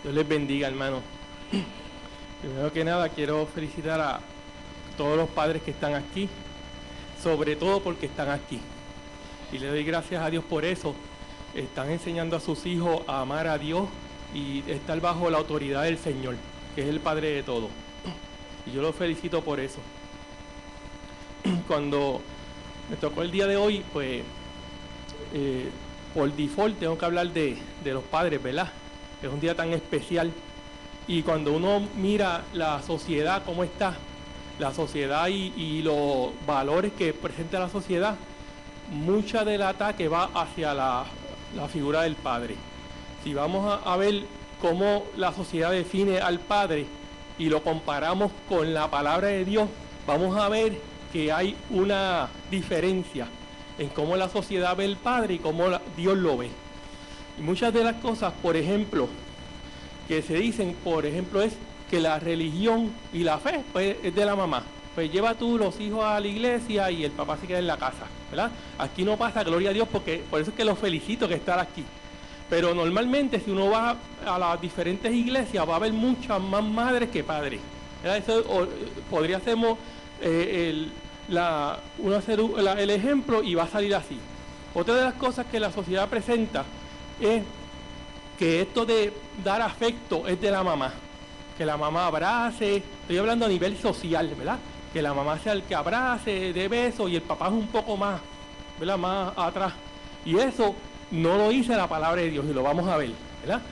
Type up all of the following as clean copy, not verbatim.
Dios les bendiga, hermano. Primero que nada, quiero felicitar a todos los padres que están aquí, sobre todo porque están aquí. Y le doy gracias a Dios por eso. Están enseñando a sus hijos a amar a Dios y estar bajo la autoridad del Señor, que es el Padre de todo. Y yo los felicito por eso. Cuando me tocó el día de hoy, pues por default tengo que hablar de los padres, ¿verdad? Es un día tan especial. Y cuando uno mira la sociedad, cómo está, la sociedad y los valores que presenta la sociedad, mucha del ataque va hacia la figura del padre. Si vamos a ver cómo la sociedad define al padre y lo comparamos con la palabra de Dios, vamos a ver que hay una diferencia en cómo la sociedad ve el padre y cómo Dios lo ve. Y muchas de las cosas, por ejemplo, que se dicen, por ejemplo, es que la religión y la fe pues, es de la mamá. Pues lleva tú los hijos a la iglesia y el papá se queda en la casa, ¿verdad? Aquí no pasa, gloria a Dios, porque por eso es que los felicito que están aquí. Pero normalmente si uno va a las diferentes iglesias va a haber muchas más madres que padres, ¿verdad? Eso podría ser el ejemplo y va a salir así. Otra de las cosas que la sociedad presenta es que esto de dar afecto es de la mamá, que la mamá abrace, estoy hablando a nivel social, ¿verdad? Que la mamá sea el que abrace, dé besos y el papá es un poco más, ¿verdad? Más atrás. Y eso no lo dice la palabra de Dios y lo vamos a ver, ¿verdad?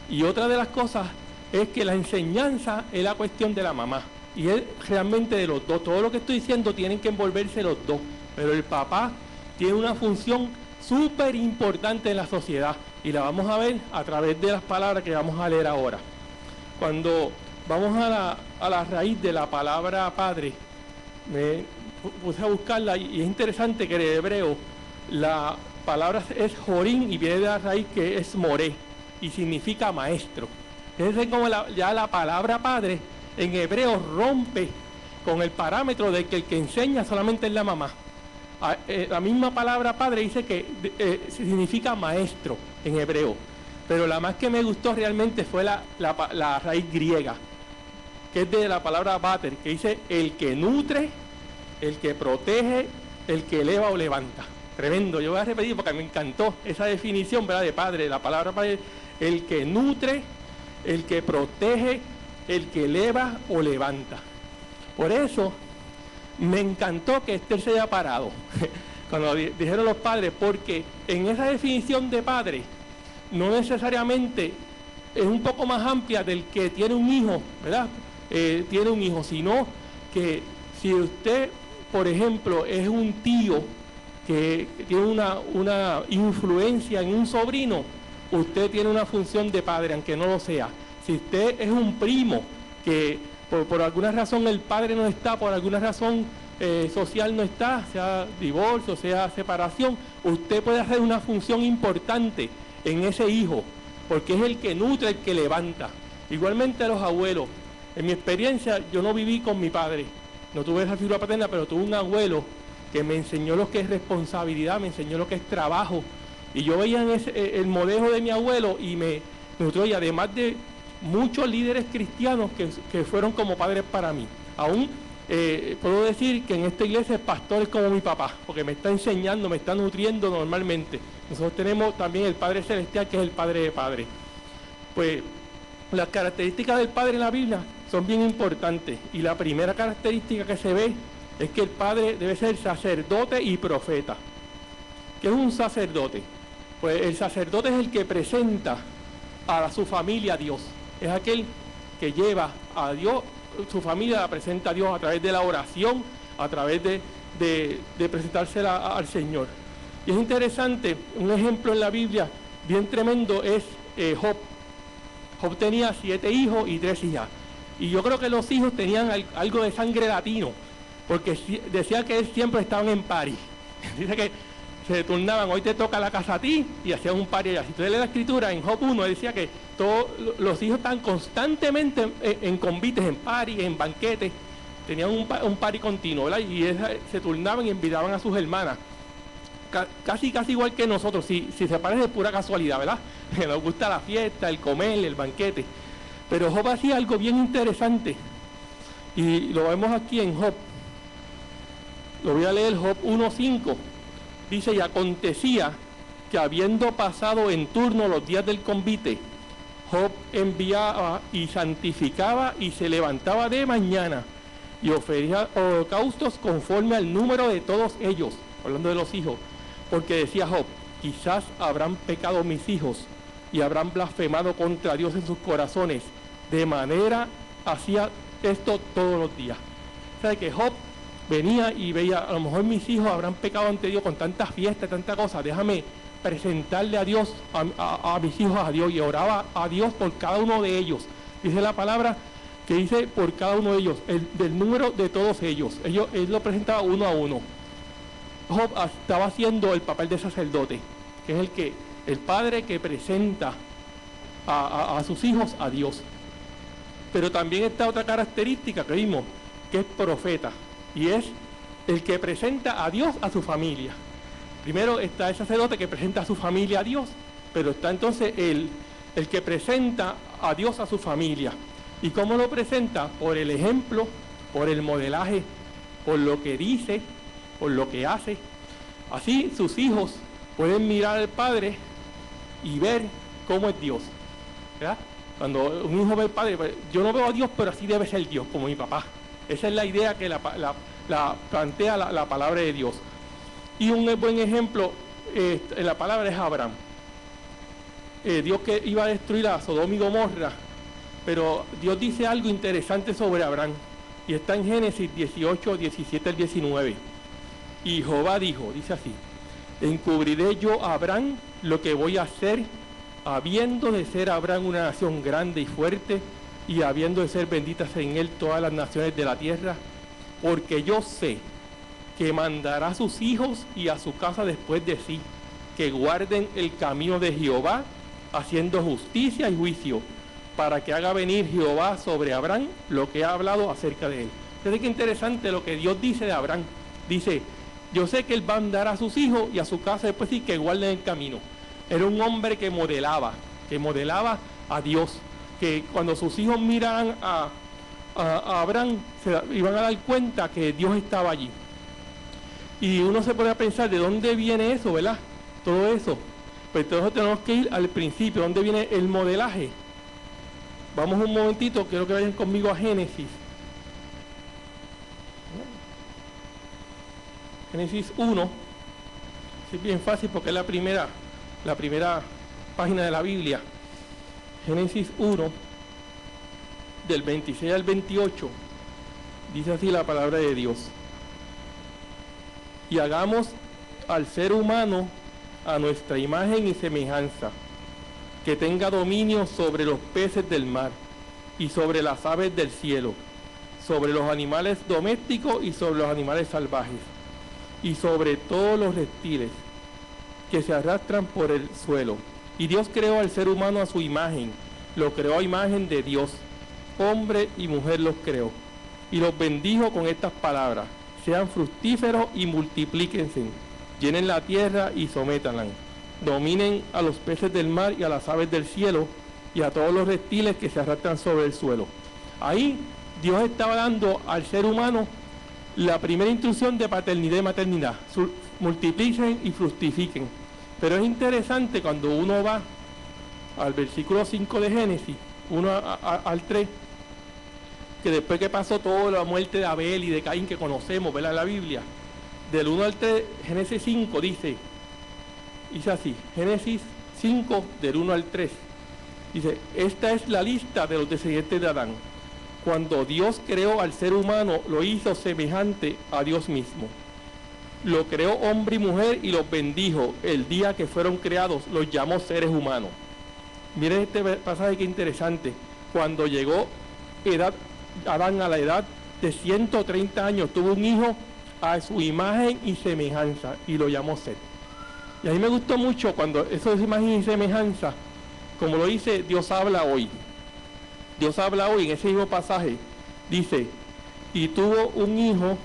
Y otra de las cosas es que la enseñanza es la cuestión de la mamá y es realmente de los dos. Todo lo que estoy diciendo tienen que envolverse los dos, pero el papá tiene una función súper importante en la sociedad y la vamos a ver a través de las palabras que vamos a leer ahora. Cuando vamos a la raíz de la palabra padre, me puse a buscarla y es interesante que en hebreo la palabra es jorín y viene de la raíz que es moré y significa maestro. Fíjense como ya la palabra padre en hebreo rompe con el parámetro de que el que enseña solamente es la mamá. La misma palabra padre dice que significa maestro en hebreo, pero la más que me gustó realmente fue la raíz griega, que es de la palabra pater, que dice el que nutre, el que protege, el que eleva o levanta. Tremendo, yo voy a repetir porque me encantó esa definición, ¿verdad? De padre, la palabra padre, el que nutre, el que protege, el que eleva o levanta. Por eso me encantó que Esther se haya parado cuando dijeron los padres, porque en esa definición de padre no necesariamente es un poco más amplia del que tiene un hijo, ¿verdad? Tiene un hijo, sino que si usted, por ejemplo, es un tío que tiene una influencia en un sobrino, usted tiene una función de padre, aunque no lo sea. Si usted es un primo que por alguna razón el padre no está, por alguna razón social no está, sea divorcio, sea separación, usted puede hacer una función importante en ese hijo, porque es el que nutre, el que levanta. Igualmente a los abuelos. En mi experiencia, yo no viví con mi padre, no tuve esa figura paterna, pero tuve un abuelo que me enseñó lo que es responsabilidad, me enseñó lo que es trabajo. Y yo veía el modelo de mi abuelo y me nutrió, y además de muchos líderes cristianos que fueron como padres para mí. Aún puedo decir que en esta iglesia el pastor es como mi papá, porque me está enseñando, me está nutriendo normalmente. Nosotros tenemos también el Padre Celestial, que es el Padre de Padres. Pues las características del Padre en la Biblia son bien importantes, y la primera característica que se ve es que el Padre debe ser sacerdote y profeta. ¿Qué es un sacerdote? Pues el sacerdote es el que presenta a su familia a Dios. Es aquel que lleva a Dios, su familia la presenta a Dios a través de la oración, a través de presentársela al Señor. Y es interesante, un ejemplo en la Biblia bien tremendo es Job. Job tenía 7 hijos y 3 hijas. Y yo creo que los hijos tenían algo de sangre latino, porque decía que él siempre estaban en party. Dice que se turnaban, hoy te toca la casa a ti, y hacían un party allá. Si usted lee la escritura, en Job 1 decía que todos los hijos estaban constantemente en convites, en party, en banquetes, tenían un party continuo, ¿verdad? Y se turnaban y invitaban a sus hermanas. casi igual que nosotros, si se parece de pura casualidad, ¿verdad? Que nos gusta la fiesta, el comer, el banquete. Pero Job hacía algo bien interesante, y lo vemos aquí en Job. Lo voy a leer, Job 1:5. Dice, y acontecía que habiendo pasado en turno los días del convite, Job enviaba y santificaba y se levantaba de mañana y ofería holocaustos conforme al número de todos ellos, hablando de los hijos, porque decía Job, quizás habrán pecado mis hijos y habrán blasfemado contra Dios en sus corazones, de manera hacía esto todos los días. O sea que Job venía y veía, a lo mejor mis hijos habrán pecado ante Dios con tantas fiestas, tanta cosa, déjame presentarle a Dios, a mis hijos a Dios, y oraba a Dios por cada uno de ellos. Dice la palabra que dice por cada uno de ellos, del número de todos ellos. Él lo presentaba uno a uno. Job estaba haciendo el papel de sacerdote, que es el padre que presenta a sus hijos a Dios. Pero también está otra característica que vimos, que es profeta, y es el que presenta a Dios a su familia. Primero está el sacerdote que presenta a su familia a Dios, pero está entonces el que presenta a Dios a su familia. ¿Y cómo lo presenta? Por el ejemplo, por el modelaje, por lo que dice, por lo que hace. Así sus hijos pueden mirar al Padre y ver cómo es Dios, ¿verdad? Cuando un hijo ve al Padre, yo no veo a Dios, pero así debe ser Dios, como mi papá. Esa es la idea que la plantea la palabra de Dios. Y un buen ejemplo en la palabra es Abraham. Dios que iba a destruir a Sodoma y Gomorra, pero Dios dice algo interesante sobre Abraham, y está en Génesis 18, 17 al 19. Y Jehová dijo, dice así, encubriré yo a Abraham lo que voy a hacer, habiendo de ser Abraham una nación grande y fuerte, y habiendo de ser benditas en él todas las naciones de la tierra, porque yo sé que mandará a sus hijos y a su casa después de sí, que guarden el camino de Jehová, haciendo justicia y juicio, para que haga venir Jehová sobre Abraham lo que ha hablado acerca de él. Fíjate qué interesante lo que Dios dice de Abraham. Dice, yo sé que él va a mandar a sus hijos y a su casa después sí, que guarden el camino. Era un hombre que modelaba a Dios, que cuando sus hijos miraran a Abraham se iban a dar cuenta que Dios estaba allí. Y uno se pone a pensar, ¿de dónde viene eso, verdad? Todo eso. Pues entonces tenemos que ir al principio, ¿dónde viene el modelaje? Vamos un momentito, quiero que vayan conmigo a Génesis. Génesis 1. Es bien fácil porque es la primera página de la Biblia. Génesis 1, del 26 al 28. Dice así la palabra de Dios. Y hagamos al ser humano a nuestra imagen y semejanza, que tenga dominio sobre los peces del mar, y sobre las aves del cielo, sobre los animales domésticos y sobre los animales salvajes, y sobre todos los reptiles que se arrastran por el suelo. Y Dios creó al ser humano a su imagen, lo creó a imagen de Dios, hombre y mujer los creó, y los bendijo con estas palabras: sean fructíferos y multiplíquense, llenen la tierra y sométanla, dominen a los peces del mar y a las aves del cielo y a todos los reptiles que se arrastran sobre el suelo. Ahí Dios estaba dando al ser humano la primera instrucción de paternidad y maternidad: multipliquen y fructifiquen. Pero es interesante cuando uno va al versículo 5 de Génesis, 1 al 3, que después que pasó toda la muerte de Abel y de Caín que conocemos, ¿verdad?, en la Biblia, del 1 al 3, Génesis 5 dice así, Génesis 5 del 1 al 3, dice, esta es la lista de los descendientes de Adán. Cuando Dios creó al ser humano, lo hizo semejante a Dios mismo. Lo creó hombre y mujer y los bendijo. El día que fueron creados, los llamó seres humanos. Miren este pasaje que interesante. Cuando llegó Adán a la edad de 130 años, tuvo un hijo a su imagen y semejanza y lo llamó Set. Y a mí me gustó mucho cuando eso es imagen y semejanza, como lo dice Dios habla hoy. Dios habla hoy en ese mismo pasaje, dice, y tuvo un hijo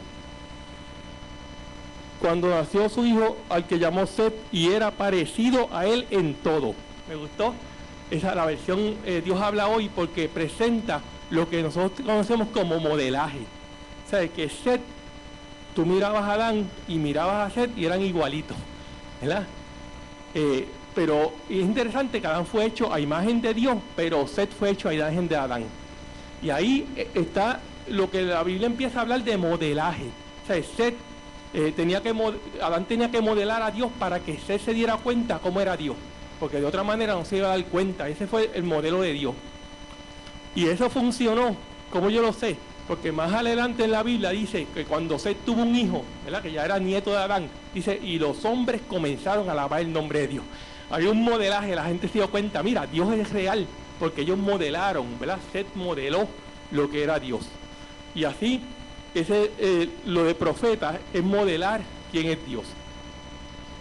cuando nació su hijo, al que llamó Set, y era parecido a él en todo. ¿Me gustó? Esa es la versión Dios habla hoy, porque presenta lo que nosotros conocemos como modelaje. O sea, que Set, tú mirabas a Adán y mirabas a Set y eran igualitos, ¿verdad? Pero es interesante que Adán fue hecho a imagen de Dios, pero Set fue hecho a imagen de Adán. Y ahí está lo que la Biblia empieza a hablar de modelaje. O sea, Set Adán tenía que modelar a Dios para que Set se diera cuenta cómo era Dios, porque de otra manera no se iba a dar cuenta. Ese fue el modelo de Dios. Y eso funcionó, como yo lo sé, porque más adelante en la Biblia dice que cuando Set tuvo un hijo, ¿verdad?, que ya era nieto de Adán, dice, y los hombres comenzaron a alabar el nombre de Dios. Había un modelaje, la gente se dio cuenta, mira, Dios es real, porque ellos modelaron, ¿verdad? Set modeló lo que era Dios. Y así, lo de profeta es modelar quién es Dios.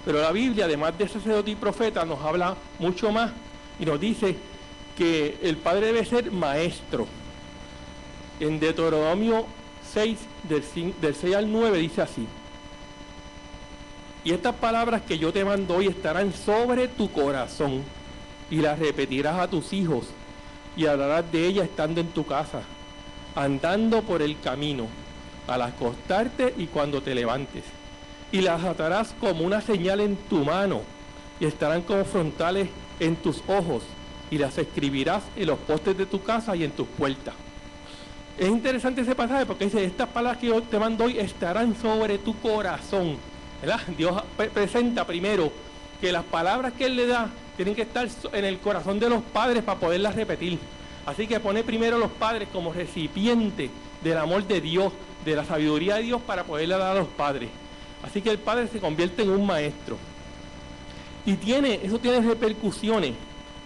Pero la Biblia, además de sacerdote y profeta, nos habla mucho más y nos dice que el padre debe ser maestro. En Deuteronomio 6, del 6 al 9, dice así: y estas palabras que yo te mando hoy estarán sobre tu corazón, y las repetirás a tus hijos, y hablarás de ellas estando en tu casa, andando por el camino, al acostarte y cuando te levantes. Y las atarás como una señal en tu mano, y estarán como frontales en tus ojos, y las escribirás en los postes de tu casa y en tus puertas. Es interesante ese pasaje porque dice, estas palabras que yo te mando hoy estarán sobre tu corazón, ¿verdad? Dios presenta primero que las palabras que Él le da tienen que estar en el corazón de los padres para poderlas repetir. Así que pone primero a los padres como recipiente del amor de Dios, de la sabiduría de Dios, para poderla dar a los padres. Así que el padre se convierte en un maestro. Y eso tiene repercusiones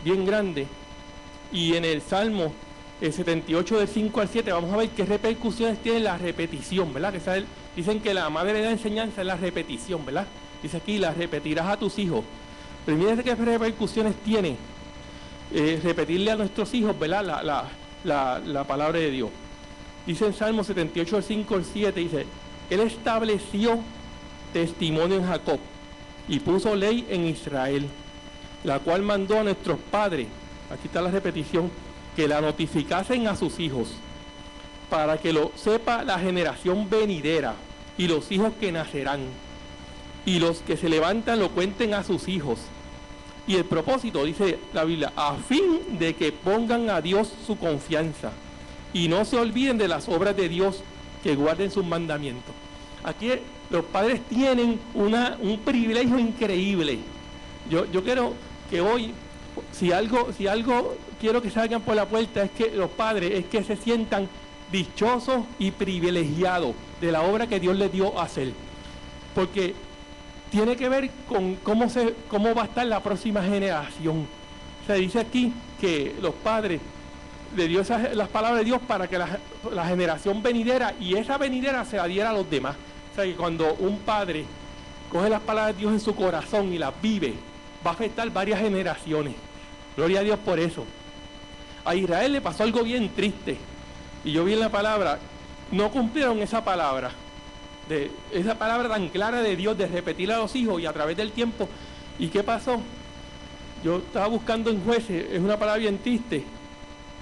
bien grandes. Y en el Salmo 78 del 5 al 7 vamos a ver qué repercusiones tiene la repetición, ¿verdad? Dicen que la madre de la enseñanza es la repetición, ¿verdad? Dice aquí, las repetirás a tus hijos. Pero miren qué repercusiones tiene repetirle a nuestros hijos, ¿verdad?, la palabra de Dios. Dice en Salmo 78 del 5 al 7, dice, Él estableció testimonio en Jacob y puso ley en Israel, la cual mandó a nuestros padres, aquí está la repetición, que la notificasen a sus hijos, para que lo sepa la generación venidera y los hijos que nacerán, y los que se levantan lo cuenten a sus hijos. Y el propósito, dice la Biblia, a fin de que pongan a Dios su confianza y no se olviden de las obras de Dios, que guarden sus mandamientos. Aquí los padres tienen un privilegio increíble. Yo quiero que hoy, si algo quiero que salgan por la puerta, es que los padres es que se sientan dichosos y privilegiados de la obra que Dios les dio a hacer. Porque tiene que ver con cómo va a estar la próxima generación. Se dice aquí que los padres le dio las palabras de Dios para que la generación venidera, y esa venidera se la diera a los demás. O sea, que cuando un padre coge las palabras de Dios en su corazón y las vive, va a afectar varias generaciones. Gloria a Dios por eso. A Israel le pasó algo bien triste, y yo vi en la palabra, no cumplieron esa palabra tan clara de Dios, de repetirla a los hijos y a través del tiempo. ¿Y qué pasó? Yo estaba buscando en Jueces, es una palabra bien triste,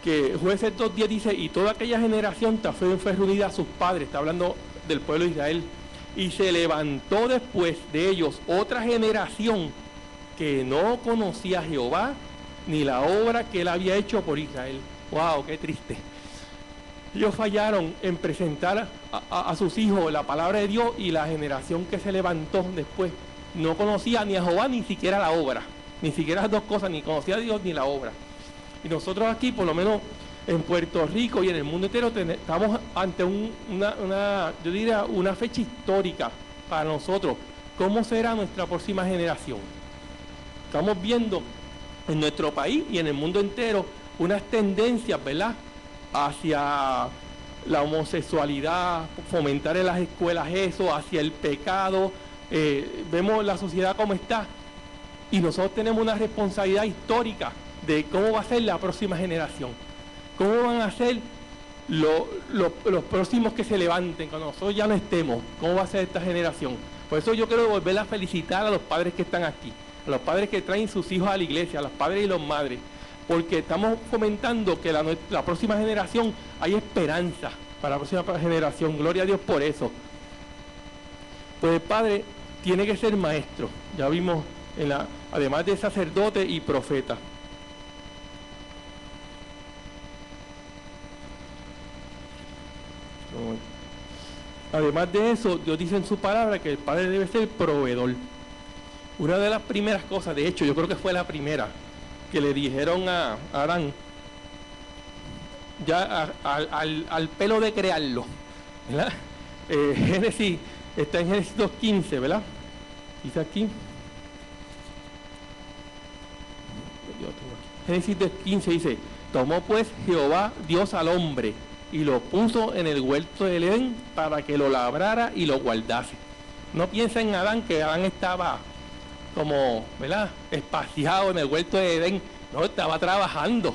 que Jueces 2:10 dice, y toda aquella generación fue reunida a sus padres, está hablando del pueblo de Israel, y se levantó después de ellos otra generación que no conocía a Jehová ni la obra que Él había hecho por Israel. ¡Wow! ¡Qué triste! Ellos fallaron en presentar a sus hijos la palabra de Dios, y la generación que se levantó después no conocía ni a Jehová ni siquiera la obra, ni siquiera las dos cosas, ni conocía a Dios ni la obra. Y nosotros aquí, por lo menos en Puerto Rico y en el mundo entero, estamos ante yo diría, una fecha histórica para nosotros. ¿Cómo será nuestra próxima generación? Estamos viendo en nuestro país y en el mundo entero unas tendencias, ¿verdad?, hacia la homosexualidad, fomentar en las escuelas eso, hacia el pecado. Vemos la sociedad como está, y nosotros tenemos una responsabilidad histórica de cómo va a ser la próxima generación, cómo van a ser los próximos que se levanten cuando nosotros ya no estemos, cómo va a ser esta generación. Por eso yo quiero volver a felicitar a los padres que están aquí, a los padres que traen sus hijos a la iglesia, a los padres y las madres, porque estamos fomentando que la próxima generación, hay esperanza para la próxima generación. Gloria a Dios por eso. Pues el padre tiene que ser maestro, ya vimos, además de sacerdote y profeta. Además de eso, Dios dice en su palabra que el padre debe ser proveedor. Una de las primeras cosas, de hecho, yo creo que fue la primera que le dijeron a Adán, ya al pelo de crearlo, ¿verdad? Génesis, está en Génesis 2:15, ¿verdad? Dice aquí. Génesis 2:15 dice: tomó pues Jehová Dios al hombre y lo puso en el huerto del Edén para que lo labrara y lo guardase. No piensa en Adán, que Adán estaba como, ¿verdad?, espaciado en el huerto de Edén. No, estaba trabajando.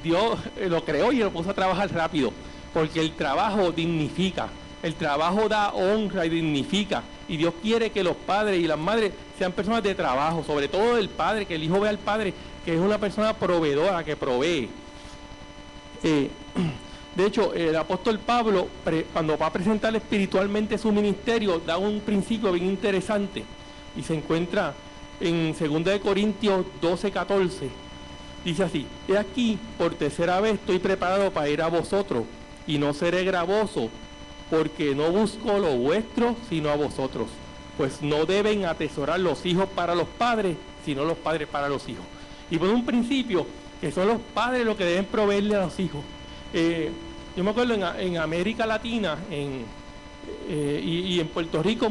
Dios lo creó y lo puso a trabajar rápido, porque el trabajo dignifica, el trabajo da honra y dignifica, y Dios quiere que los padres y las madres sean personas de trabajo, sobre todo el padre, que el hijo vea al padre que es una persona proveedora, que provee. De hecho, el apóstol Pablo, cuando va a presentar espiritualmente su ministerio, da un principio bien interesante, y se encuentra en 2 Corintios 12:14. Dice así: he aquí, por tercera vez estoy preparado para ir a vosotros, y no seré gravoso, porque no busco lo vuestro, sino a vosotros. Pues no deben atesorar los hijos para los padres, sino los padres para los hijos. Y por un principio, que son los padres los que deben proveerle a los hijos. Yo me acuerdo en América Latina y en Puerto Rico,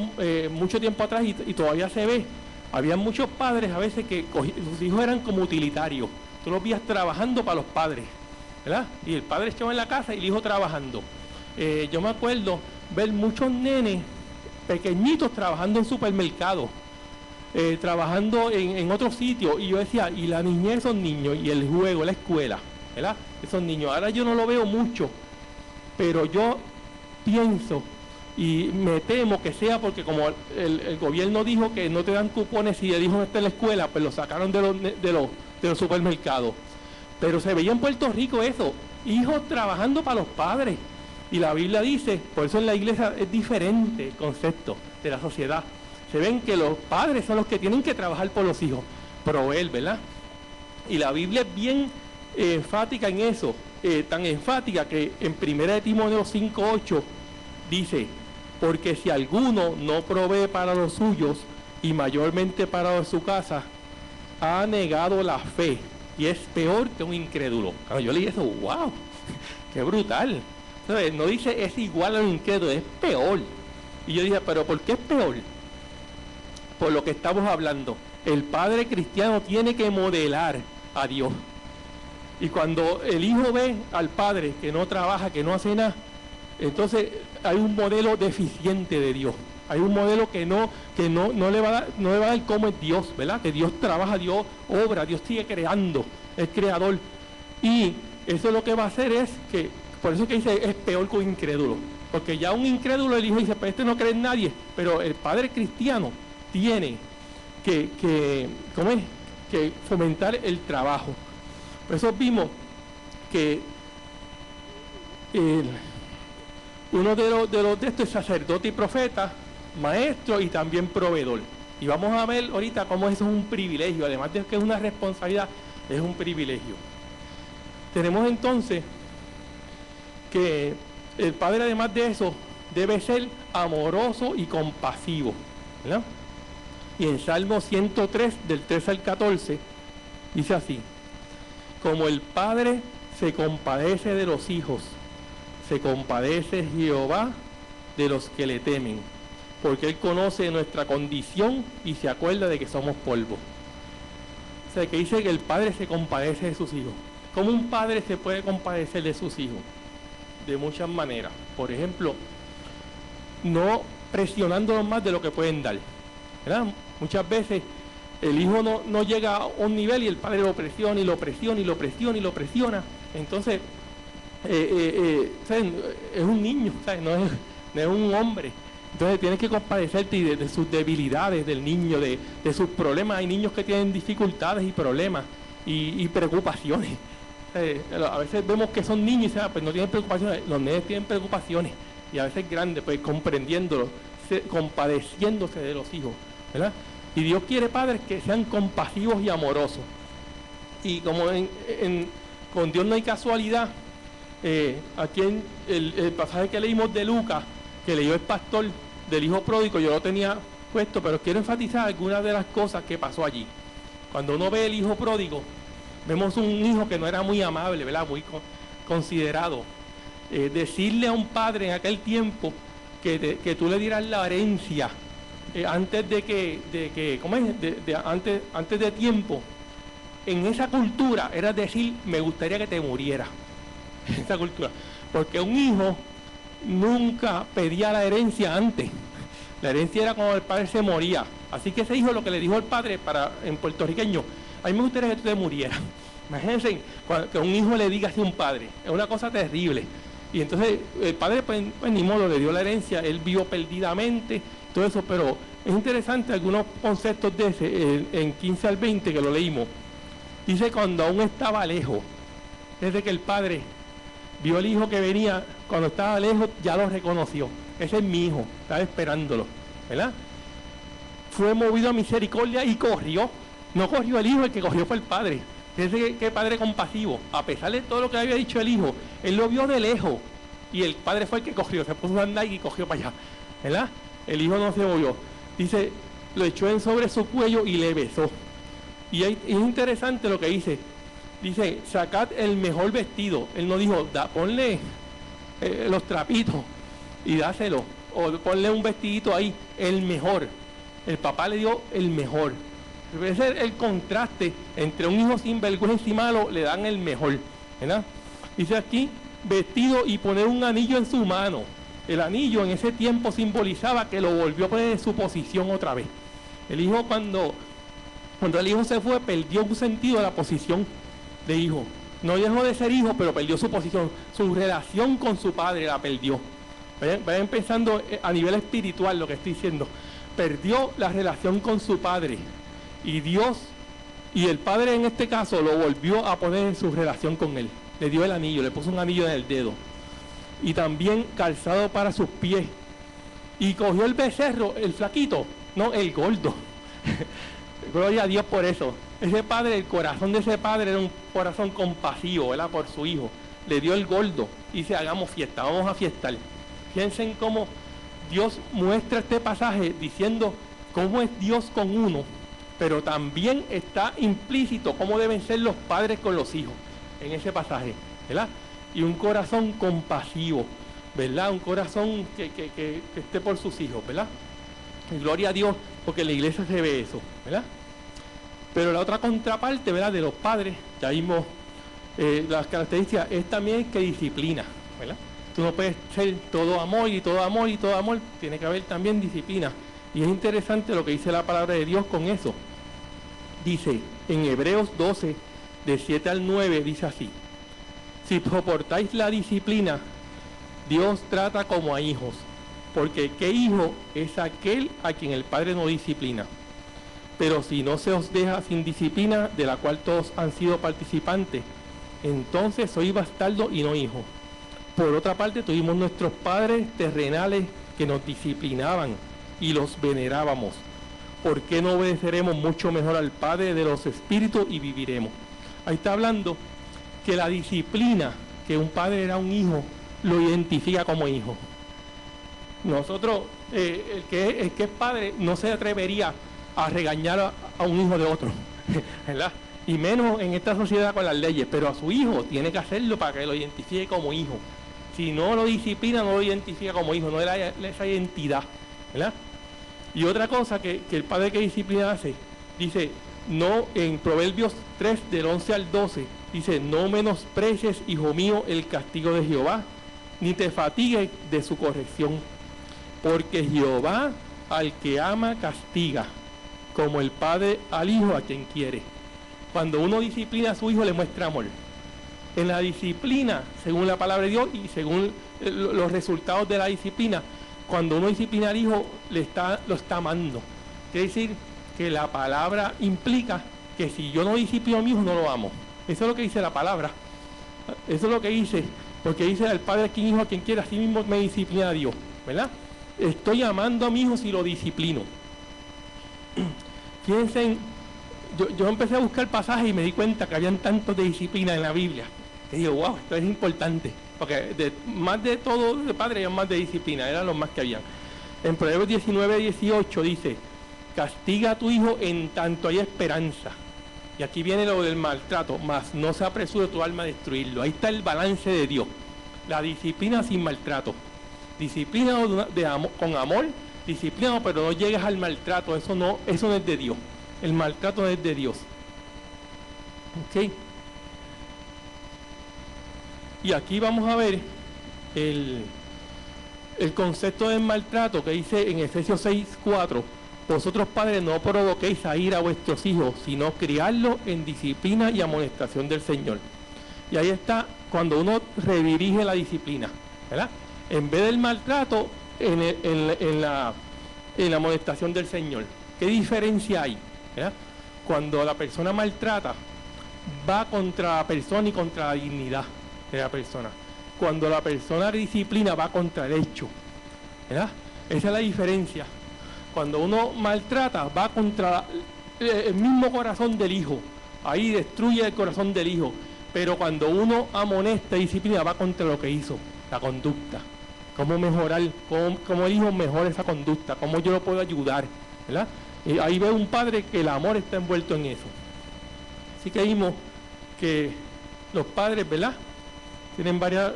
mucho tiempo atrás, y todavía se ve, había muchos padres a veces que sus hijos eran como utilitarios. Tú los vías trabajando para los padres, ¿verdad? Y el padre estaba en la casa y el hijo trabajando. Yo me acuerdo ver muchos nenes pequeñitos trabajando en supermercados, trabajando en otros sitios, y yo decía, y la niñez de esos niños, y el juego, la escuela, ¿verdad? Esos niños, ahora yo no lo veo mucho, pero yo pienso y me temo que sea porque como el gobierno dijo que no te dan cupones si el hijo no está en la escuela, pues lo sacaron de los supermercados. Pero se veía en Puerto Rico eso, hijos trabajando para los padres. Y la Biblia dice, por eso en la iglesia es diferente el concepto de la sociedad. Se ven que los padres son los que tienen que trabajar por los hijos, proveer, ¿verdad? Y la Biblia es bien enfática en eso, tan enfática que en 1 Timoteo 5:8 dice: porque si alguno no provee para los suyos y mayormente para su casa, ha negado la fe y es peor que un incrédulo. Cuando yo leí eso, wow, qué brutal. Entonces, no dice es igual a un incrédulo, es peor. Y yo dije, pero ¿por qué es peor? Por lo que estamos hablando. El padre cristiano tiene que modelar a Dios. Y cuando el hijo ve al padre que no trabaja, que no hace nada, entonces hay un modelo deficiente de Dios. Hay un modelo que no le va a dar cómo es Dios, ¿verdad? Que Dios trabaja, Dios obra, Dios sigue creando, es creador. Y eso lo que va a hacer es que, por eso es que dice, es peor que un incrédulo. Porque ya un incrédulo, el hijo dice, pues este no cree en nadie. Pero el padre cristiano tiene que fomentar el trabajo. Por eso vimos que uno de estos es sacerdote y profeta, maestro y también proveedor. Y vamos a ver ahorita cómo eso es un privilegio, además de que es una responsabilidad, es un privilegio. Tenemos entonces que el padre, además de eso, debe ser amoroso y compasivo, ¿verdad? Y en Salmo 103, del 13 al 14, dice así: como el padre se compadece de los hijos, se compadece Jehová de los que le temen, porque Él conoce nuestra condición y se acuerda de que somos polvo. O sea, que dice que el padre se compadece de sus hijos. ¿Cómo un padre se puede compadecer de sus hijos? De muchas maneras. Por ejemplo, no presionándolos más de lo que pueden dar, ¿verdad? Muchas veces el hijo no llega a un nivel y el padre lo presiona y lo presiona y lo presiona y lo presiona. Entonces, es un niño, ¿sabes? No es un hombre. Entonces tienes que compadecerte y de sus debilidades del niño, de sus problemas. Hay niños que tienen dificultades y problemas y preocupaciones. A veces vemos que son niños y dicen, pues no tienen preocupaciones. Los niños tienen preocupaciones y a veces grandes, pues comprendiéndolo, compadeciéndose de los hijos, ¿verdad? Y Dios quiere padres que sean compasivos y amorosos. Y como con Dios no hay casualidad, aquí en el pasaje que leímos de Lucas, que leyó el pastor del hijo pródigo, yo lo tenía puesto, pero quiero enfatizar algunas de las cosas que pasó allí. Cuando uno ve el hijo pródigo, vemos un hijo que no era muy amable, ¿verdad? Muy considerado. Decirle a un padre en aquel tiempo que tú le dieras la herencia antes de que ¿cómo es? Antes de tiempo, en esa cultura era decir, me gustaría que te muriera. En esa cultura. Porque un hijo nunca pedía la herencia antes. La herencia era cuando el padre se moría. Así que ese hijo lo que le dijo al padre en puertorriqueño, a mí me gustaría que tú te murieras. Imagínense que un hijo le diga así a un padre. Es una cosa terrible. Y entonces el padre pues ni modo le dio la herencia, él vivió perdidamente, todo eso, pero es interesante algunos conceptos de ese, en 15 al 20 que lo leímos. Dice cuando aún estaba lejos, desde que el padre vio al hijo que venía, cuando estaba lejos ya lo reconoció. Ese es mi hijo, estaba esperándolo, ¿verdad? Fue movido a misericordia y corrió. No corrió el hijo, el que corrió fue el padre. Fíjense qué padre compasivo. A pesar de todo lo que había dicho el hijo, él lo vio de lejos. Y el padre fue el que corrió, se puso a andar y cogió para allá, ¿verdad? El hijo no se movió. Dice, lo echó sobre su cuello y le besó. Y es interesante lo que dice. Dice, sacad el mejor vestido. Él no dijo, ponle los trapitos y dáselo. O ponle un vestidito ahí, el mejor. El papá le dio el mejor. Debe ser el contraste entre un hijo sinvergüenza y malo, le dan el mejor, ¿verdad? Dice aquí, vestido y poner un anillo en su mano. El anillo en ese tiempo simbolizaba que lo volvió a poner en su posición otra vez. El hijo cuando el hijo se fue, perdió un sentido de la posición de hijo. No dejó de ser hijo, pero perdió su posición. Su relación con su padre la perdió. Vayan pensando a nivel espiritual lo que estoy diciendo. Perdió la relación con su padre. Y Dios, y el padre en este caso, lo volvió a poner en su relación con él. Le dio el anillo, le puso un anillo en el dedo. Y también calzado para sus pies. Y cogió el becerro, el flaquito, no, el gordo. Gloria a Dios por eso. Ese padre, el corazón de ese padre era un corazón compasivo, ¿verdad? Por su hijo. Le dio el gordo y dice, hagamos fiesta, vamos a fiestar. Fíjense en cómo Dios muestra este pasaje diciendo cómo es Dios con uno, pero también está implícito cómo deben ser los padres con los hijos en ese pasaje, ¿verdad? Y un corazón compasivo, ¿verdad? Un corazón que esté por sus hijos, ¿verdad? Y gloria a Dios, porque en la iglesia se ve eso, ¿verdad? Pero la otra contraparte, ¿verdad? De los padres, ya vimos las características, es también que disciplina, ¿verdad? Tú no puedes ser todo amor y todo amor y todo amor, tiene que haber también disciplina. Y es interesante lo que dice la palabra de Dios con eso. Dice, en Hebreos 12, de 7 al 9, dice así. Si soportáis la disciplina, Dios trata como a hijos, porque ¿qué hijo es aquel a quien el Padre no disciplina? Pero si no se os deja sin disciplina, de la cual todos han sido participantes, entonces sois bastardo y no hijo. Por otra parte, tuvimos nuestros padres terrenales que nos disciplinaban y los venerábamos. ¿Por qué no obedeceremos mucho mejor al Padre de los Espíritus y viviremos? Ahí está hablando que la disciplina que un padre era un hijo, lo identifica como hijo. Nosotros, el que es padre, no se atrevería a regañar a un hijo de otro, ¿verdad? Y menos en esta sociedad con las leyes, pero a su hijo tiene que hacerlo para que lo identifique como hijo. Si no lo disciplina, no lo identifica como hijo, no le da esa identidad, ¿verdad? Y otra cosa que el padre que disciplina hace, dice, no, en Proverbios 3, del 11 al 12, dice, no menosprecies, hijo mío, el castigo de Jehová, ni te fatigues de su corrección, porque Jehová al que ama castiga, como el padre al hijo a quien quiere. Cuando uno disciplina a su hijo, le muestra amor. En la disciplina, según la palabra de Dios y según los resultados de la disciplina, cuando uno disciplina al hijo, lo está amando. Quiere decir que la palabra implica que si yo no disciplino a mi hijo, no lo amo. Eso es lo que dice la palabra. Eso es lo que dice, porque dice al padre a quien hijo a quien quiera, así mismo me disciplina a Dios, ¿verdad? Estoy amando a mi hijo si lo disciplino. Fíjense, yo empecé a buscar pasajes y me di cuenta que habían tantos de disciplina en la Biblia. Y digo, wow, esto es importante. Porque más de todo de padre había más de disciplina, eran los más que habían. En Proverbios 19:18 dice, castiga a tu hijo en tanto hay esperanza. Y aquí viene lo del maltrato, mas no se apresure tu alma a destruirlo. Ahí está el balance de Dios. La disciplina sin maltrato. Disciplina con amor, disciplina, pero no llegues al maltrato. Eso no es de Dios. El maltrato no es de Dios. ¿Ok? Y aquí vamos a ver el concepto del maltrato que dice en Efesios 6:4. Vosotros padres no provoquéis a ira a vuestros hijos, sino criadlos en disciplina y amonestación del Señor. Y ahí está cuando uno redirige la disciplina, ¿verdad? En vez del maltrato, en la amonestación del Señor. ¿Qué diferencia hay? ¿Verdad? Cuando la persona maltrata, va contra la persona y contra la dignidad de la persona. Cuando la persona disciplina, va contra el hecho, ¿verdad? Esa es la diferencia. Cuando uno maltrata, va contra el mismo corazón del hijo. Ahí destruye el corazón del hijo. Pero cuando uno amonesta y disciplina, va contra lo que hizo, la conducta. Cómo mejorar, cómo el hijo mejora esa conducta, cómo yo lo puedo ayudar, ¿verdad? Y ahí ve un padre que el amor está envuelto en eso. Así que vimos que los padres, ¿verdad?, tienen varias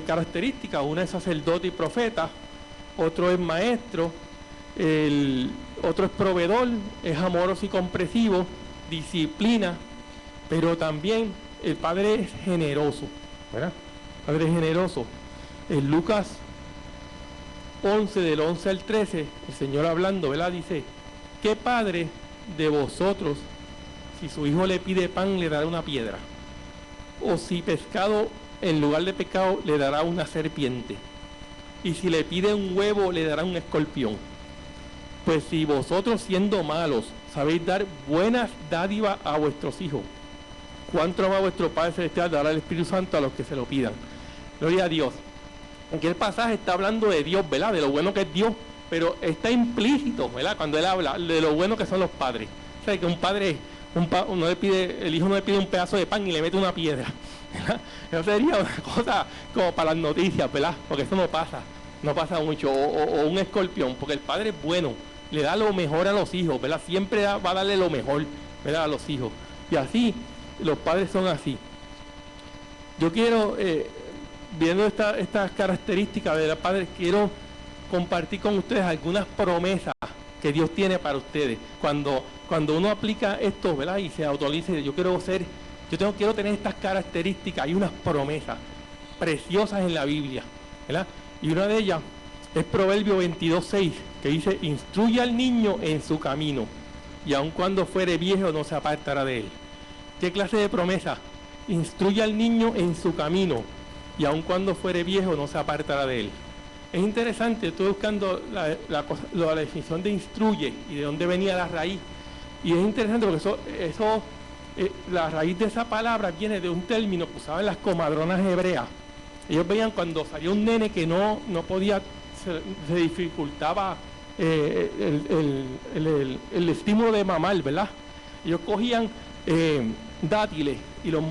características. Una es sacerdote y profeta, otro es maestro, otro es proveedor, es amoroso y comprensivo, disciplina, pero también el padre es generoso, ¿verdad? El padre es generoso. En Lucas 11, del 11 al 13, el Señor hablando, ¿verdad?, dice, ¿qué padre de vosotros, si su hijo le pide pan, le dará una piedra? O si pescado, en lugar de pescado, le dará una serpiente. Y si le pide un huevo, le dará un escorpión. Pues si vosotros, siendo malos, sabéis dar buenas dádivas a vuestros hijos, ¿cuánto más vuestro Padre Celestial dará el Espíritu Santo a los que se lo pidan? Gloria a Dios. Aquí el pasaje está hablando de Dios, ¿verdad?, de lo bueno que es Dios, pero está implícito, ¿verdad?, cuando él habla de lo bueno que son los padres. O sea, que un padre, el hijo no le pide un pedazo de pan y le mete una piedra, ¿verdad? Eso sería una cosa como para las noticias, ¿verdad?, porque eso no pasa mucho. O un escorpión, porque el padre es bueno, le da lo mejor a los hijos, ¿verdad? Siempre va a darle lo mejor, ¿verdad?, a los hijos. Y así, los padres son así. Yo quiero, viendo estas características de los padres, quiero compartir con ustedes algunas promesas que Dios tiene para ustedes. Cuando uno aplica esto, ¿verdad?, y se autorice, quiero tener estas características. Hay unas promesas preciosas en la Biblia, ¿verdad? Y una de ellas es Proverbio 22:6, que dice, instruye al niño en su camino, y aun cuando fuere viejo no se apartará de él. ¿Qué clase de promesa? Instruye al niño en su camino, y aun cuando fuere viejo no se apartará de él. Es interesante, estoy buscando la definición de instruye y de dónde venía la raíz. Y es interesante porque la raíz de esa palabra viene de un término que usaban las comadronas hebreas. Ellos veían cuando salía un nene que no podía, se dificultaba el estímulo de mamar, ¿verdad? Ellos cogían dátiles y los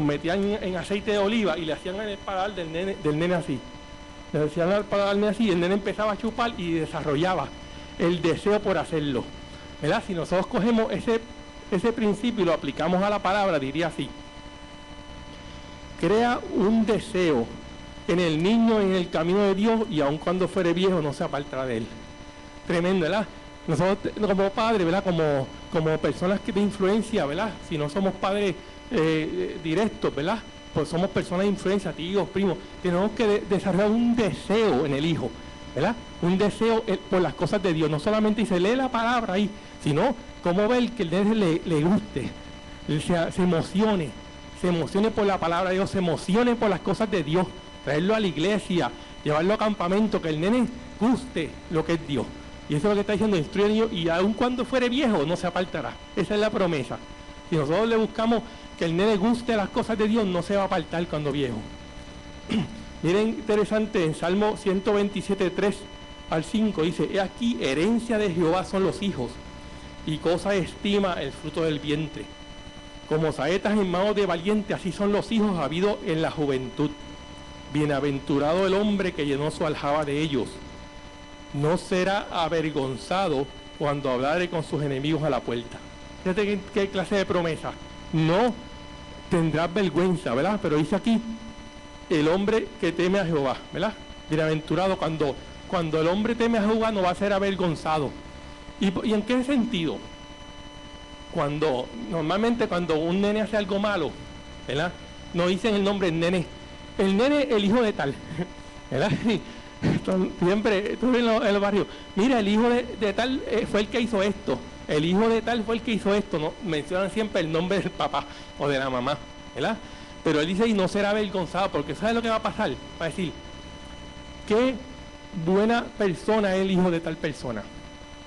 metían en aceite de oliva y le hacían el paladar del nene así. Le decían al paladar así, y el nene empezaba a chupar y desarrollaba el deseo por hacerlo, ¿verdad? Si nosotros cogemos ese principio y lo aplicamos a la palabra, diría así: crea un deseo en el niño en el camino de Dios, y aun cuando fuere viejo no se apartará de él. Tremendo, ¿verdad? Nosotros como padres, ¿verdad?, como personas que de influencia, ¿verdad?, si no somos padres directos, ¿verdad?, pues somos personas de influencia, tíos, primos, tenemos que desarrollar un deseo en el hijo, ¿verdad? Un deseo por las cosas de Dios. No solamente se lee la palabra ahí, sino cómo ver que el nene le guste, se emocione por la palabra de Dios, se emocione por las cosas de Dios, traerlo a la iglesia, llevarlo a campamento, que el nene guste lo que es Dios. Y eso es lo que está diciendo, instruye al niño, y aun cuando fuere viejo, no se apartará. Esa es la promesa. Si nosotros le buscamos que el nene guste las cosas de Dios, no se va a apartar cuando viejo. Miren, interesante, en Salmo 127, 3 al 5, dice, he aquí, herencia de Jehová son los hijos, y cosa de estima el fruto del vientre. Como saetas en manos de valiente, así son los hijos habidos en la juventud. Bienaventurado el hombre que llenó su aljaba de ellos. No será avergonzado cuando hablare con sus enemigos a la puerta. Fíjate qué clase de promesa. No tendrás vergüenza, ¿verdad? Pero dice aquí, el hombre que teme a Jehová, ¿verdad? Bienaventurado, cuando el hombre teme a Jehová no va a ser avergonzado. ¿Y en qué sentido? Normalmente cuando un nene hace algo malo, ¿verdad? No dicen el nombre del nene. El nene, el hijo de tal, ¿verdad? Siempre, tú en el barrio, mira, el hijo de tal fue el que hizo esto, el hijo de tal fue el que hizo esto, no mencionan siempre el nombre del papá o de la mamá, ¿verdad? Pero él dice, y no será avergonzado, porque ¿sabe lo que va a pasar? Va a decir, qué buena persona es el hijo de tal persona,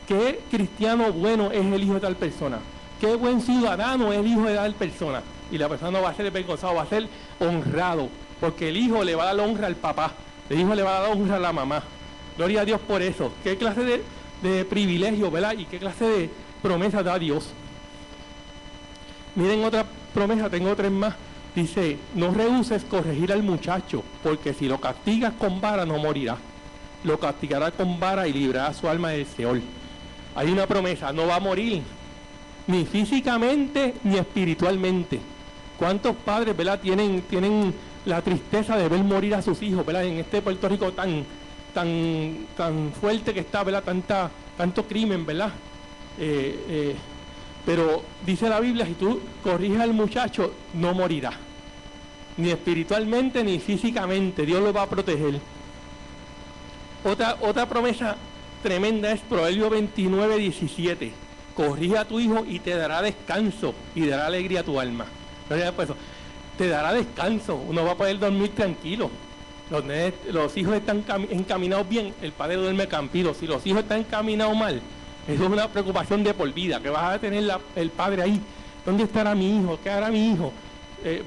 qué cristiano bueno es el hijo de tal persona, qué buen ciudadano es el hijo de tal persona. Y la persona no va a ser avergonzado, va a ser honrado, porque el hijo le va a dar honra al papá, el hijo le va a dar honra a la mamá. Gloria a Dios por eso. Qué clase de privilegio, ¿verdad? Y qué clase de promesa da Dios. Miren otra promesa, tengo 3 más. Dice, no rehuses corregir al muchacho, porque si lo castigas con vara no morirá. Lo castigará con vara y librará su alma del Seol. Hay una promesa, no va a morir, ni físicamente ni espiritualmente. ¿Cuántos padres, ¿verdad? tienen la tristeza de ver morir a sus hijos, ¿verdad? En este Puerto Rico tan fuerte que está, ¿verdad? Tanto crimen, ¿verdad? Pero dice la Biblia, si tú corriges al muchacho, no morirá. Ni espiritualmente ni físicamente, Dios lo va a proteger. Otra promesa tremenda es Proverbio 29, 17. Corrige a tu hijo y te dará descanso y dará alegría a tu alma. Te dará descanso, uno va a poder dormir tranquilo. Los hijos están encaminados bien, el padre duerme tranquilo. Si los hijos están encaminados mal, eso es una preocupación de por vida, que vas a tener el padre ahí. ¿Dónde estará mi hijo? ¿Qué hará mi hijo?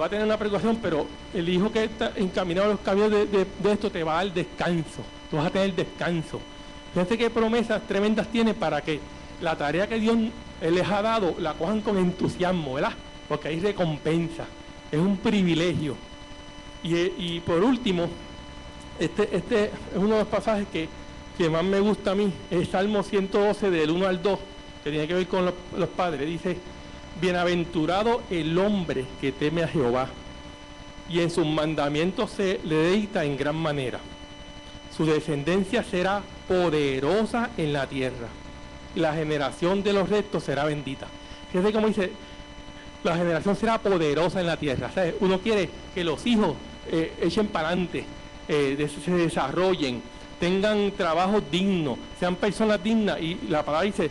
Va a tener una preocupación, pero el hijo que está encaminado a los caminos de esto te va a dar descanso. Tú vas a tener descanso. Fíjense qué promesas tremendas tiene para que la tarea que Dios les ha dado la cojan con entusiasmo, ¿verdad? Porque hay recompensa. Es un privilegio. Y por último, este es uno de los pasajes que más me gusta a mí, es Salmo 112 del 1 al 2, que tiene que ver con los padres. Dice, bienaventurado el hombre que teme a Jehová, y en sus mandamientos se le deleita en gran manera. Su descendencia será poderosa en la tierra, y la generación de los rectos será bendita. Fíjate cómo dice, la generación será poderosa en la tierra. ¿Sabes? Uno quiere que los hijos echen para adelante, se desarrollen, tengan trabajos dignos, sean personas dignas. Y la palabra dice,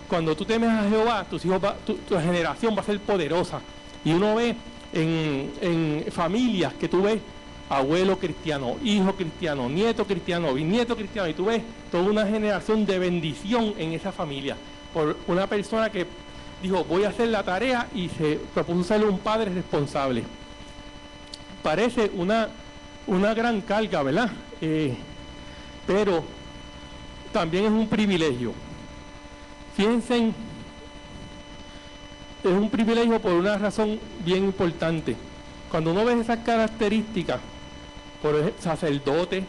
cuando tú temes a Jehová, tus hijos tu generación va a ser poderosa. Y uno ve en familias que tú ves abuelo cristiano, hijo cristiano, nieto cristiano, bisnieto cristiano, y tú ves toda una generación de bendición en esa familia, por una persona que dijo, voy a hacer la tarea, y se propuso ser un padre responsable. Parece una gran carga, ¿verdad? Pero también es un privilegio. Fíjense, es un privilegio por una razón bien importante. Cuando uno ve esas características, por ejemplo, sacerdote,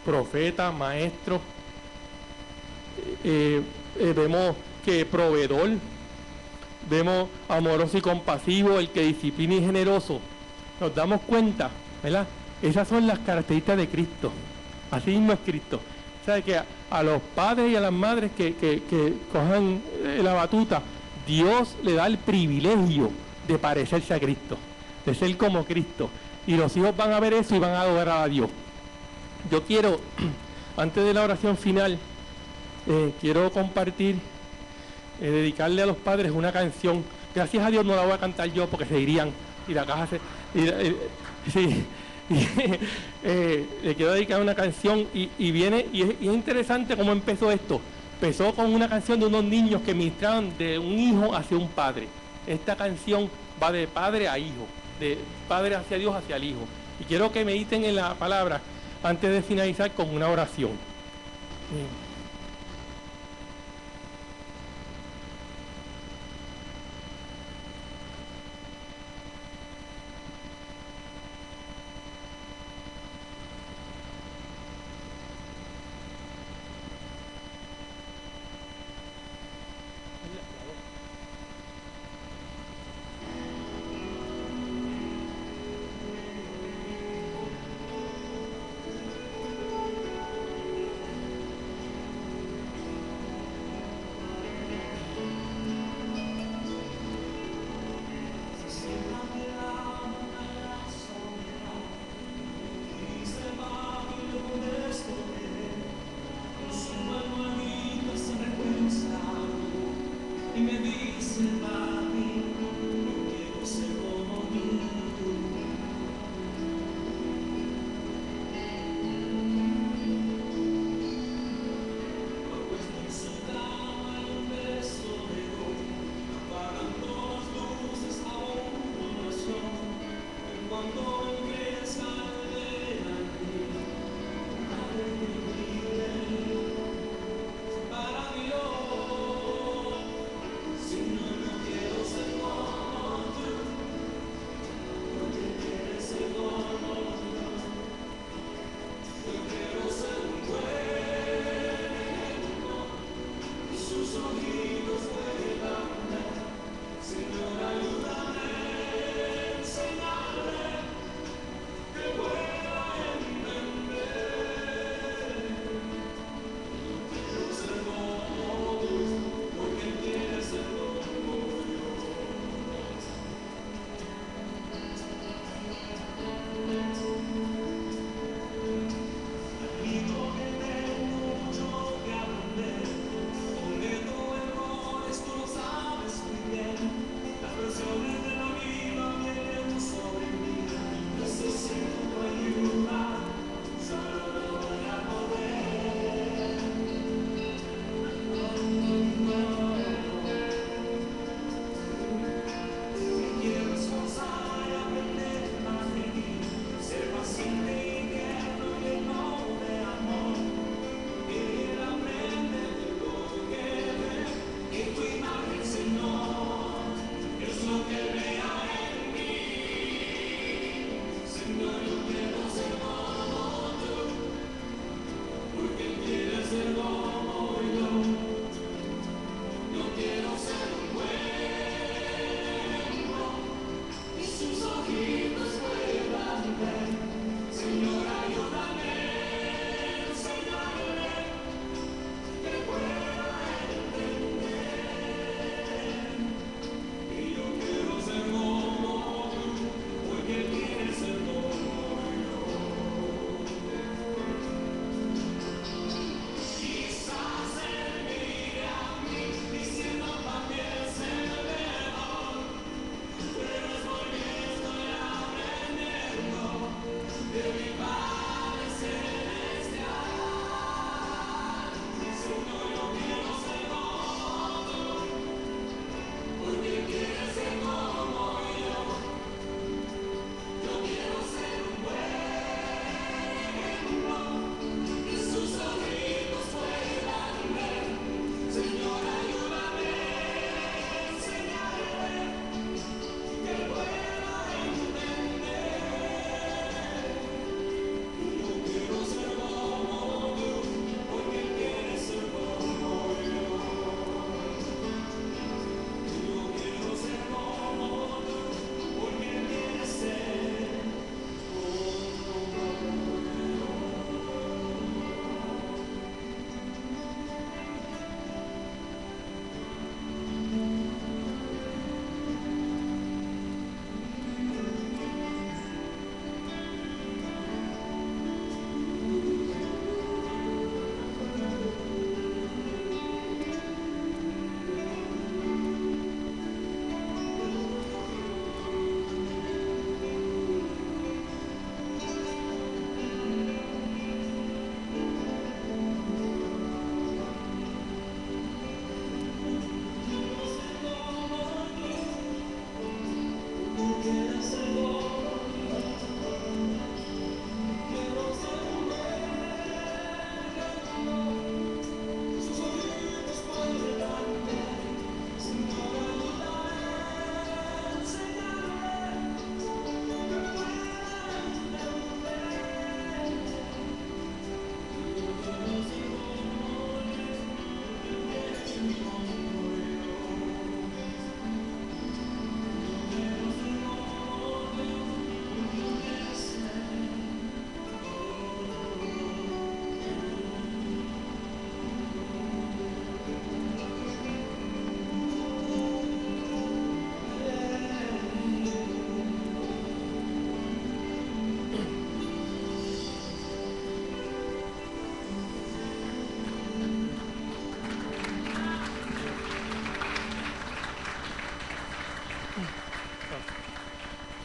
profeta, maestro, vemos que proveedor, vemos amoroso y compasivo, el que disciplina y generoso, nos damos cuenta, ¿verdad? Esas son las características de Cristo. Así mismo es Cristo. O sea, que a los padres y a las madres que cojan la batuta, Dios le da el privilegio de parecerse a Cristo, de ser como Cristo. Y los hijos van a ver eso y van a adorar a Dios. Yo quiero, antes de la oración final, quiero compartir, dedicarle a los padres una canción. Gracias a Dios no la voy a cantar yo porque se irían y la caja se... sí, Le quiero dedicar una canción y viene, y es interesante cómo empezó esto. Empezó con una canción de unos niños que ministraban de un hijo hacia un padre. Esta canción va de padre a hijo, de padre hacia Dios hacia el hijo. Y quiero que mediten en la palabra antes de finalizar con una oración.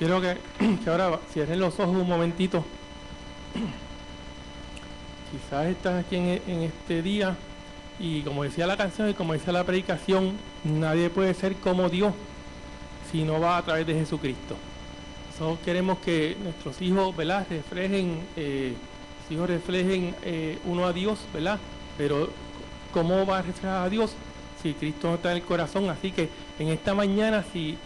Quiero que ahora cierren los ojos un momentito. Quizás estás aquí en este día y como decía la canción y como decía la predicación, nadie puede ser como Dios si no va a través de Jesucristo. Nosotros queremos que nuestros hijos, ¿verdad?, reflejen uno a Dios, ¿verdad? Pero ¿cómo va a reflejar a Dios si Cristo no está en el corazón? Así que en esta mañana, si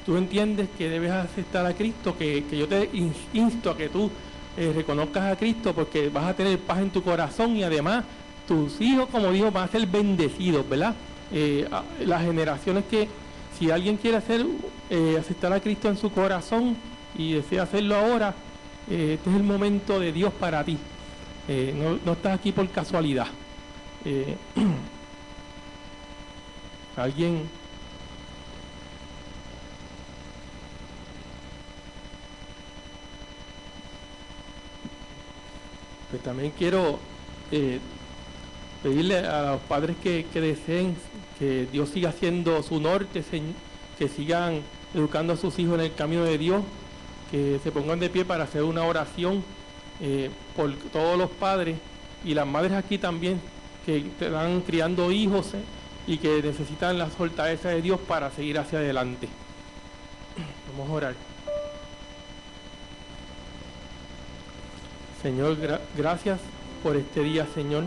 tú entiendes que debes aceptar a Cristo, que yo te insto a que tú reconozcas a Cristo, porque vas a tener paz en tu corazón y además tus hijos, como dijo, van a ser bendecidos, ¿verdad? Las generaciones que, si alguien quiere aceptar a Cristo en su corazón y desea hacerlo ahora, este es el momento de Dios para ti. No estás aquí por casualidad. Alguien... Pues también quiero pedirle a los padres que deseen que Dios siga siendo su norte, que sigan educando a sus hijos en el camino de Dios, que se pongan de pie para hacer una oración por todos los padres y las madres aquí también, que están criando hijos y que necesitan la fortaleza de Dios para seguir hacia adelante. Vamos a orar. Señor, gracias por este día, Señor.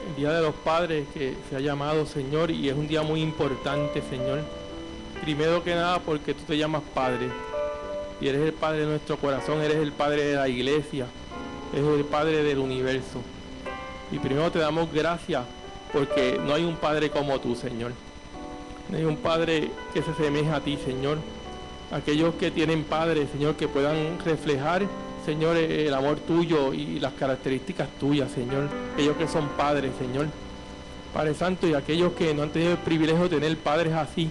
El Día de los Padres que se ha llamado, Señor, y es un día muy importante, Señor. Primero que nada porque tú te llamas Padre, y eres el Padre de nuestro corazón, eres el Padre de la iglesia, eres el Padre del universo. Y primero te damos gracias porque no hay un Padre como tú, Señor. No hay un Padre que se asemeja a ti, Señor. Aquellos que tienen Padre, Señor, que puedan reflejar, Señor, el amor tuyo y las características tuyas, Señor. Aquellos que son padres, Señor. Padre Santo, y aquellos que no han tenido el privilegio de tener padres así,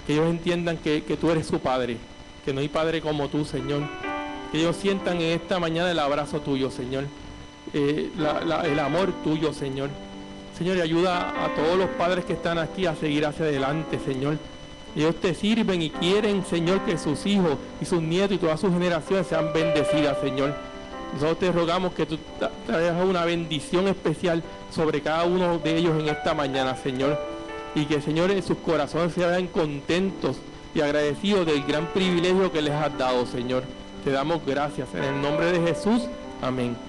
que ellos entiendan que tú eres su Padre, que no hay Padre como tú, Señor. Que ellos sientan en esta mañana el abrazo tuyo, Señor. El amor tuyo, Señor. Señor, y ayuda a todos los padres que están aquí a seguir hacia adelante, Señor. Ellos te sirven y quieren, Señor, que sus hijos y sus nietos y todas sus generaciones sean bendecidas, Señor. Nosotros te rogamos que tú traigas una bendición especial sobre cada uno de ellos en esta mañana, Señor. Y que, Señor, en sus corazones se vean contentos y agradecidos del gran privilegio que les has dado, Señor. Te damos gracias. En el nombre de Jesús. Amén.